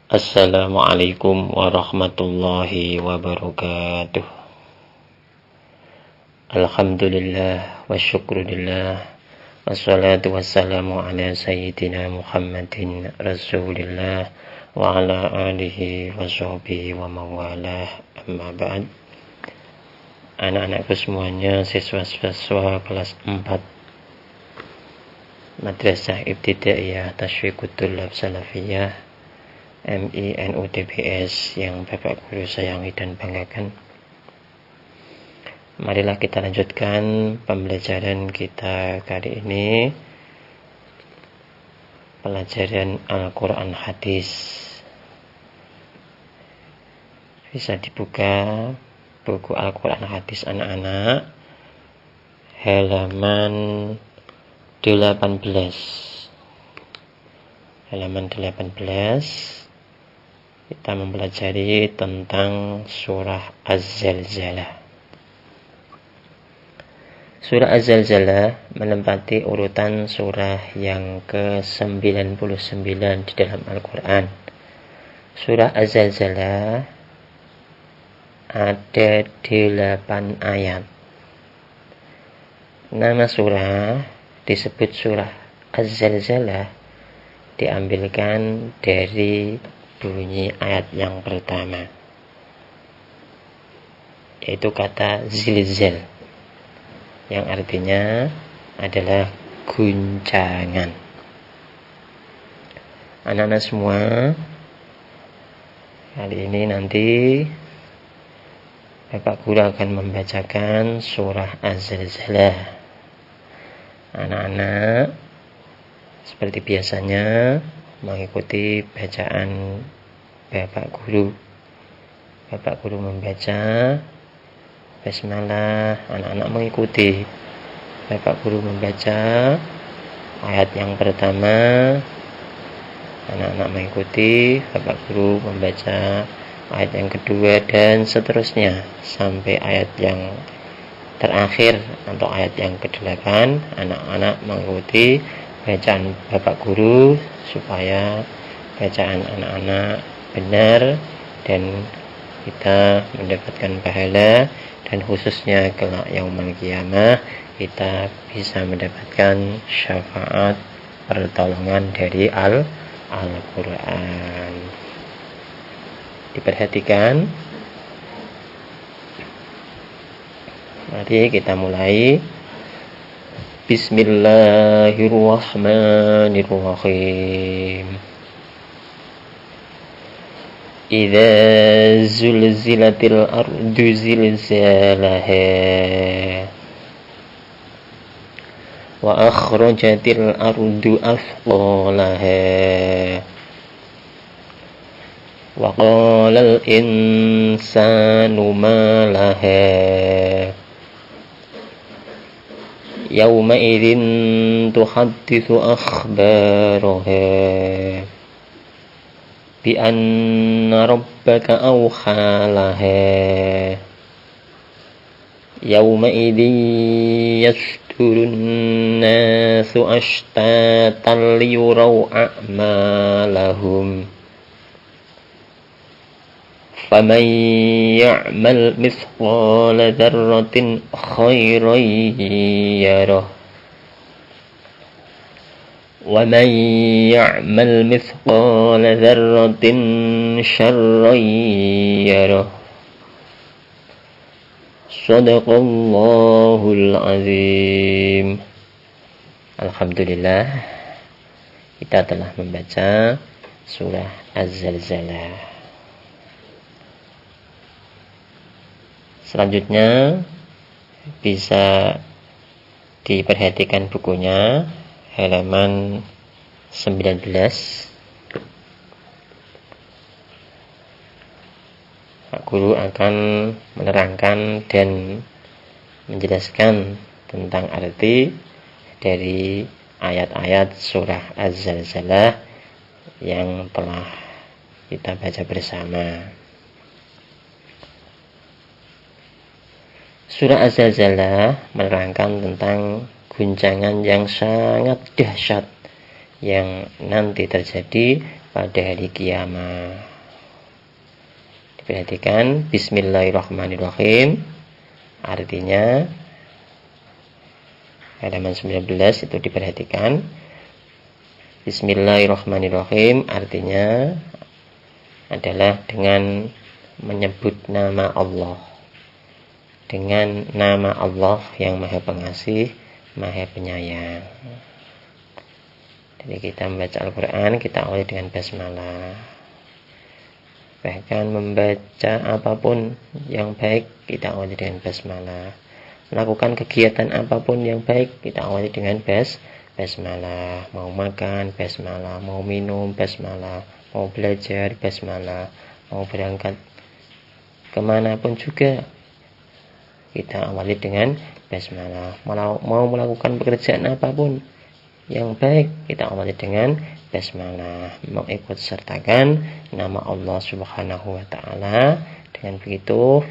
Assalamualaikum warahmatullahi wabarakatuh. Alhamdulillah wa syukrulillah, wassalatu wassalamu ala sayyidina Muhammadin rasulillah wa ala alihi wa sahbihi wa mawalah, amma ba'd. Anak-anakku semuanya, siswa-siswa kelas 4 Madrasah Ibtidaiyah Tasyfiqut Thullab Salafiyah MINUDBS yang Bapak Guru sayangi dan banggakan. Marilah kita lanjutkan pembelajaran kita kali ini, pelajaran Al-Quran Hadis. Bisa dibuka buku Al-Quran Hadis anak-anak, halaman 18. Halaman 18. Kita mempelajari tentang surah Az-Zalzalah. Surah Az-Zalzalah menempati urutan surah yang ke-99 di dalam Al-Quran. Surah Az-Zalzalah ada 8 ayat. Nama surah disebut surah Az-Zalzalah diambilkan dari bunyi ayat yang pertama, yaitu kata zilzal, yang artinya adalah guncangan. Anak-anak semua, kali ini nanti Bapak Guru akan membacakan surah Az-Zalzalah. Anak-anak seperti biasanya mengikuti bacaan Bapak Guru. Bapak Guru membaca basmalah, anak-anak mengikuti. Bapak Guru membaca ayat yang pertama, anak-anak mengikuti. Bapak Guru membaca ayat yang kedua dan seterusnya sampai ayat yang terakhir atau ayat yang ke-8. Anak-anak mengikuti bacaan Bapak Guru supaya bacaan anak-anak benar dan kita mendapatkan pahala, dan khususnya kelak yaumul qiyamah kita bisa mendapatkan syafaat pertolongan dari Al-Quran. Diperhatikan. Mari kita mulai. Bismillahirrahmanirrahim. Idza zulzilatil ardu zilzalaha wa akhrajatil ardu athqalaha wa qalal insanu ma laha yawma idzin tuhadditsu akhbaraha bi anna rabbaka awha laha yawma idzin yasdurun nasu ashtatan liyuraw a'malahum faman ya'mal mithqala dzarratin khairan yarah wa man ya'mal mithqala dzarratin syarran yarah. Shadaqallahul azim. Alhamdulillah, kita telah membaca surah Az-Zalzalah. Selanjutnya bisa diperhatikan bukunya, halaman 19. Pak Guru akan menerangkan dan menjelaskan tentang arti dari ayat-ayat surah Az-Zalzalah yang telah kita baca bersama. Surah Az-Zalzalah menerangkan tentang guncangan yang sangat dahsyat yang nanti terjadi pada hari kiamat. Diperhatikan, Bismillahirrahmanirrahim. Artinya halaman 19 itu diperhatikan. Bismillahirrahmanirrahim artinya adalah dengan menyebut nama Allah. Dengan nama Allah yang Maha Pengasih, Maha Penyayang. Jadi kita membaca Al-Quran, kita awali dengan basmalah. Bahkan membaca apapun yang baik, kita awali dengan basmalah. Melakukan kegiatan apapun yang baik, kita awali dengan basmalah. Mau makan, basmalah. Mau minum, basmalah. Mau belajar, basmalah. Mau berangkat kemanapun juga, kita awali dengan basmalah. Mau melakukan pekerjaan apapun yang baik, kita awali dengan basmalah. Mengikut sertakan nama Allah Subhanahu wa Ta'ala. Dengan begitu,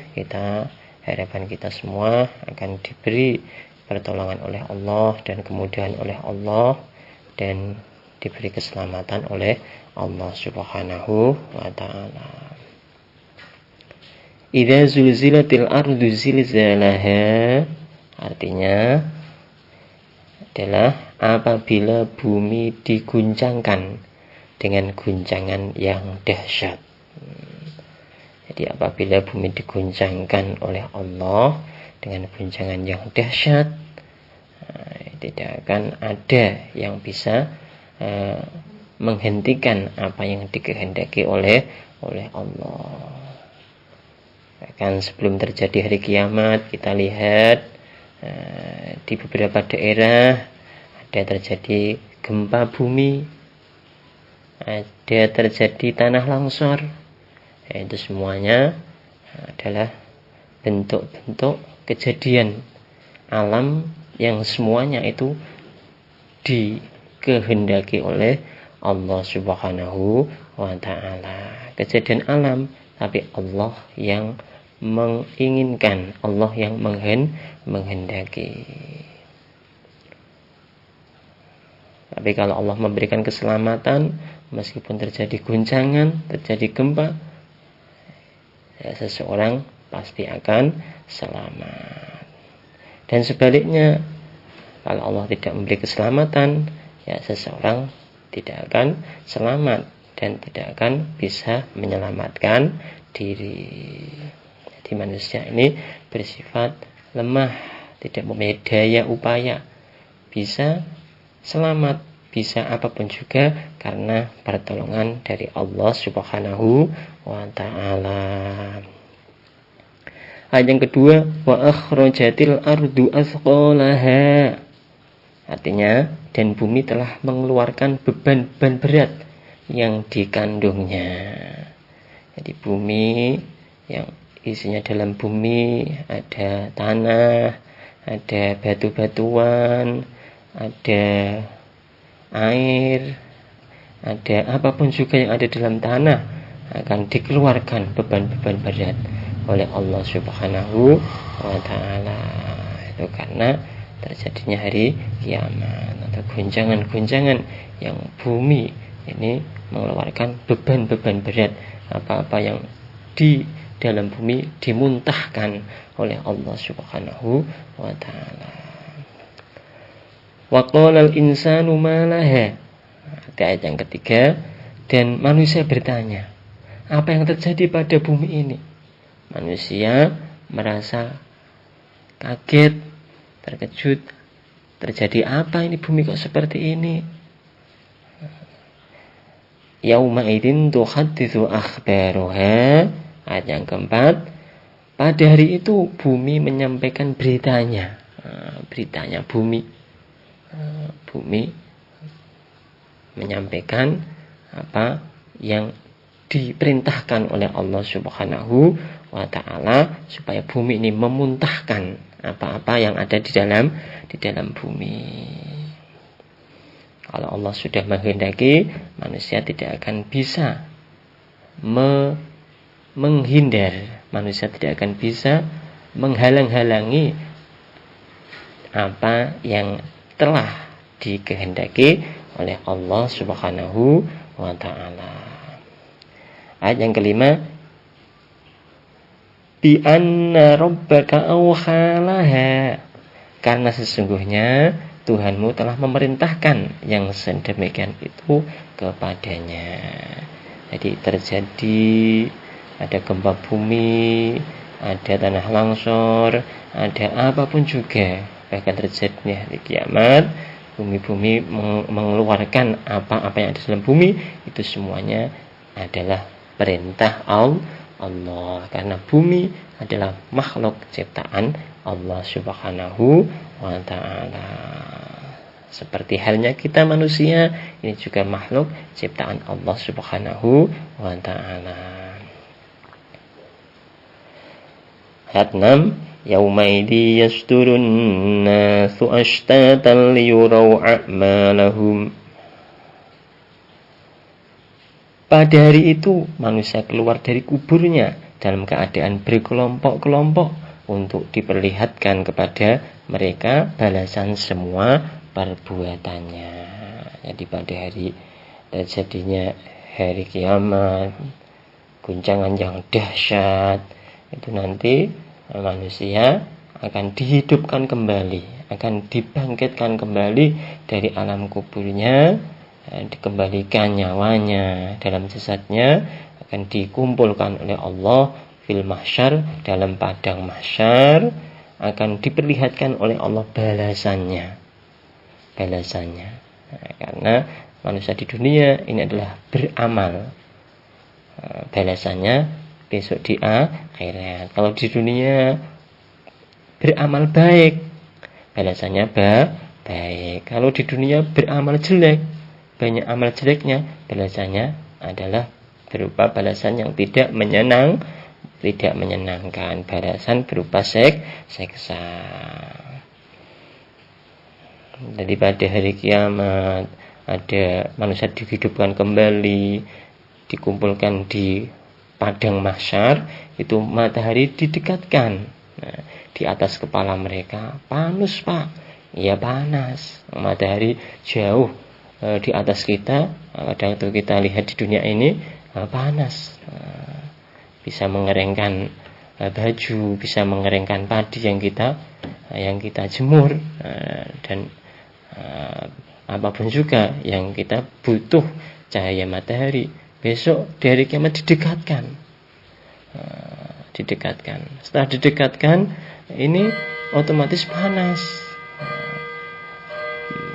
harapan kita semua akan diberi pertolongan oleh Allah dan kemudahan oleh Allah dan diberi keselamatan oleh Allah Subhanahu wa Ta'ala. Idza zulzilatil ardu zilzalaha artinya adalah apabila bumi diguncangkan dengan guncangan yang dahsyat. Jadi apabila bumi diguncangkan oleh Allah dengan guncangan yang dahsyat, tidak akan ada yang bisa menghentikan apa yang dikehendaki oleh Allah. Bahkan sebelum terjadi hari kiamat, kita lihat di beberapa daerah ada terjadi gempa bumi, ada terjadi tanah longsor. Itu semuanya adalah bentuk-bentuk kejadian alam yang semuanya itu dikehendaki oleh Allah Subhanahu wa Ta'ala. Kejadian alam, tapi Allah yang menginginkan, Allah yang menghendaki. Tapi kalau Allah memberikan keselamatan, meskipun terjadi guncangan, terjadi gempa, seseorang pasti akan selamat. Dan sebaliknya, kalau Allah tidak memberi keselamatan, seseorang tidak akan selamat dan tidak akan bisa menyelamatkan diri. Jadi manusia ini bersifat lemah, tidak mempunyai daya upaya bisa selamat, bisa apapun juga karena pertolongan dari Allah Subhanahu wa Ta'ala. Ayat yang kedua, wa akhrajatil ardu athqalaha. Artinya, dan bumi telah mengeluarkan beban-beban berat yang dikandungnya. Jadi bumi yang isinya dalam bumi ada tanah, ada batu-batuan, ada air, ada apapun juga yang ada dalam tanah akan dikeluarkan beban-beban berat oleh Allah Subhanahu wa Ta'ala. Itu karena terjadinya hari kiamat atau guncangan-guncangan yang bumi ini mengeluarkan beban-beban berat, apa-apa yang di dalam bumi dimuntahkan oleh Allah Subhanahu wa Ta'ala. Wa qala al-insanu ma laha. Ayat yang ketiga, dan manusia bertanya, apa yang terjadi pada bumi ini? Manusia merasa kaget, terkejut. Terjadi apa ini, bumi kok seperti ini? Yauma idzin tuhadditsu akhbaruha. Ayat yang keempat, pada hari itu bumi menyampaikan beritanya. Beritanya bumi. Bumi menyampaikan apa yang diperintahkan oleh Allah Subhanahu wa Ta'ala supaya bumi ini memuntahkan apa-apa yang ada di dalam bumi. Kalau Allah sudah menghendaki, manusia tidak akan bisa menghindar, manusia tidak akan bisa menghalang-halangi apa yang telah dikehendaki oleh Allah Subhanahu wa ta'ala. Ayat yang kelima, bi anna rabbaka awhalaha, karena sesungguhnya Tuhanmu telah memerintahkan yang sedemikian itu kepadanya. Jadi terjadi ada gempa bumi, ada tanah longsor, ada apapun juga, bahkan terjadinya hari kiamat, bumi-bumi mengeluarkan apa-apa yang ada dalam bumi, itu semuanya adalah perintah Allah, karena bumi adalah makhluk ciptaan Allah Subhanahu wa ta'ala. Seperti halnya kita manusia, ini juga makhluk ciptaan Allah Subhanahu wa ta'ala. Ayat 6, yaumaidi yasturun nasu ashtatan liyuraw a'malahum. Pada hari itu manusia keluar dari kuburnya dalam keadaan berkelompok-kelompok untuk diperlihatkan kepada mereka balasan semua perbuatannya. Jadi pada hari terjadinya hari kiamat, guncangan yang dahsyat, itu nanti manusia akan dihidupkan kembali, akan dibangkitkan kembali dari alam kuburnya, dikembalikan nyawanya dalam jasadnya, akan dikumpulkan oleh Allah fil mahsyar, dalam padang mahsyar, akan diperlihatkan oleh Allah balasannya. Karena manusia di dunia ini adalah beramal, balasannya besok di akhirat. Kalau di dunia beramal baik, balasannya baik. Kalau di dunia beramal jelek, banyak amal jeleknya, balasannya adalah berupa balasan yang tidak menyenangkan, balasan berupa seksa. Jadi pada hari kiamat ada manusia dihidupkan kembali, dikumpulkan di padang mahsyar, itu matahari didekatkan. Nah, di atas kepala mereka panas, Pak. Iya panas. Matahari jauh di atas kita. Kadang itu kita lihat di dunia ini panas. Bisa mengeringkan baju, bisa mengeringkan padi yang kita jemur, dan apapun juga yang kita butuh cahaya matahari. Besok di hari kiamat didekatkan. Setelah didekatkan, ini otomatis panas.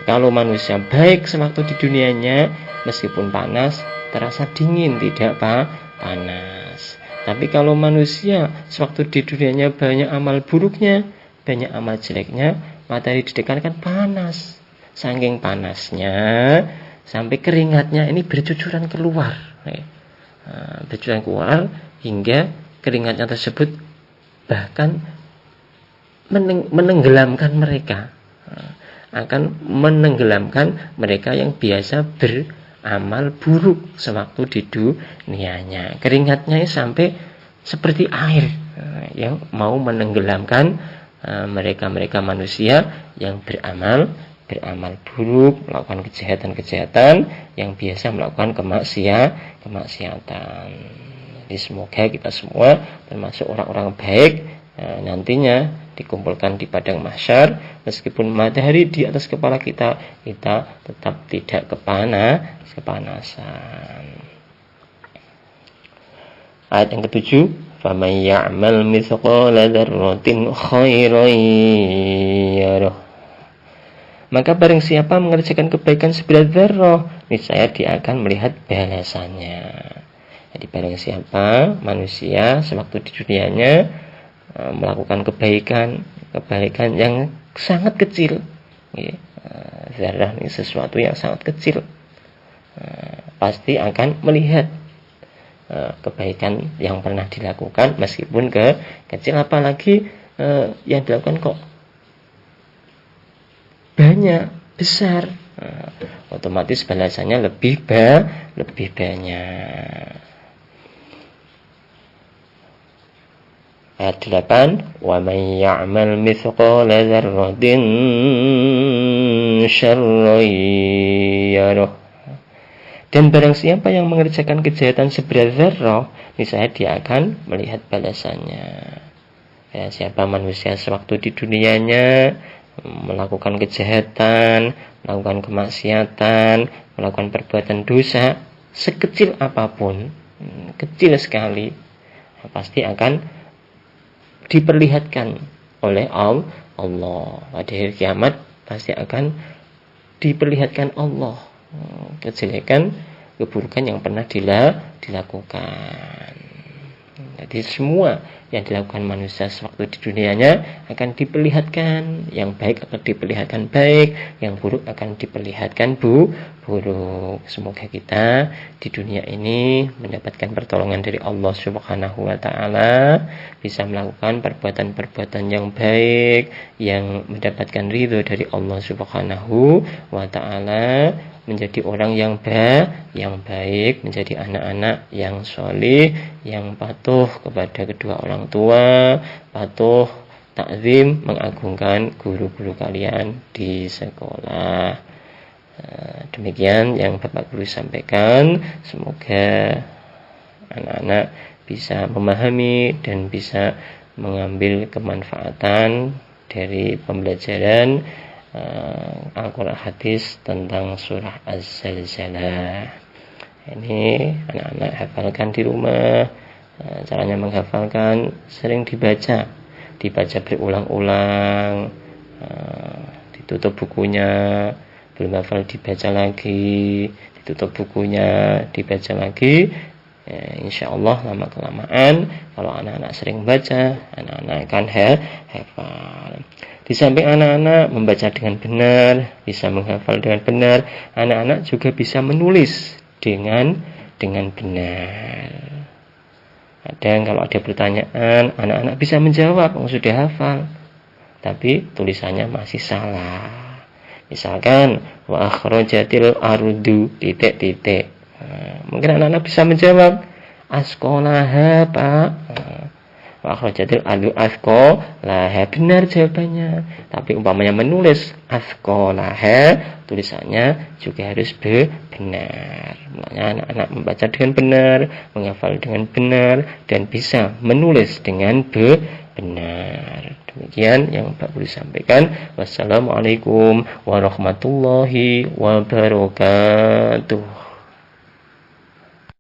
Kalau manusia baik sewaktu di dunianya, meskipun panas terasa dingin, tidak panas. Tapi kalau manusia sewaktu di dunianya banyak amal buruknya, banyak amal jeleknya, matahari didekatkan panas. Saking panasnya sampai keringatnya ini bercucuran keluar. Bercucuran keluar hingga keringatnya tersebut bahkan menenggelamkan mereka. Akan menenggelamkan mereka yang biasa beramal buruk sewaktu di dunianya. Keringatnya sampai seperti air yang mau menenggelamkan mereka manusia yang beramal buruk, melakukan kejahatan yang biasa melakukan kemaksiatan. Jadi semoga kita semua termasuk orang-orang baik nantinya dikumpulkan di padang mahsyar, meskipun matahari di atas kepala kita tetap tidak kepanasan. Ayat yang ke-7, faman ya'mal mithqala dzarratin khairan yarah. Maka barang siapa mengerjakan kebaikan seberat dzarrah, niscaya dia akan melihat balasannya. Jadi barang siapa manusia sewaktu di dunianya melakukan kebaikan yang sangat kecil, zarah ini sesuatu yang sangat kecil, pasti akan melihat kebaikan yang pernah dilakukan meskipun kecil, apalagi yang dilakukan kok banyak, besar, otomatis balasannya lebih banyak. Ayat 8, wa man ya'mal mithqala dzarratin syarran yarah. Dan barang siapa yang mengerjakan kejahatan seberat zarrah, niscaya dia akan melihat balasannya. Ya, siapa manusia sewaktu di dunianya melakukan kejahatan, melakukan kemaksiatan, melakukan perbuatan dosa, sekecil apapun, kecil sekali, pasti akan diperlihatkan oleh Allah. Pada hari kiamat pasti akan diperlihatkan Allah kejelekan, keburukan yang pernah dilakukan. Jadi semua yang dilakukan manusia sewaktu di dunianya akan diperlihatkan. Yang baik akan diperlihatkan baik, yang buruk akan diperlihatkan buruk. Semoga kita di dunia ini mendapatkan pertolongan dari Allah Subhanahu wa taala, bisa melakukan perbuatan-perbuatan yang baik, yang mendapatkan ridho dari Allah Subhanahu wa taala, menjadi orang yang baik, menjadi anak-anak yang soleh, yang patuh kepada kedua orang tua, patuh, takzim, mengagungkan guru-guru kalian di sekolah. Demikian yang Bapak Guru sampaikan. Semoga anak-anak bisa memahami dan bisa mengambil kemanfaatan dari pembelajaran Al-Quran hadis tentang surah Az-Zalzalah. Ini anak-anak hafalkan di rumah. Caranya menghafalkan sering dibaca berulang-ulang, ditutup bukunya, belum hafal dibaca lagi, ditutup bukunya, dibaca lagi. Insya Allah lama-kelamaan kalau anak-anak sering baca, anak-anak akan hafal. Di samping anak-anak membaca dengan benar, bisa menghafal dengan benar, anak-anak juga bisa menulis dengan benar. Dan kalau ada pertanyaan, anak-anak bisa menjawab, sudah hafal, tapi tulisannya masih salah. Misalkan wa akhrajatil ardu titik. Mungkin anak-anak bisa menjawab askolaha Pak. Wa akhrajatil ardu askolaha, benar jawabannya. Tapi umpamanya menulis askolaha, tulisannya juga harus benar. Makanya anak-anak membaca dengan benar, menghafal dengan benar, dan bisa menulis dengan benar. Demikian yang Pak Guru sampaikan. Wassalamualaikum warahmatullahi wabarakatuh.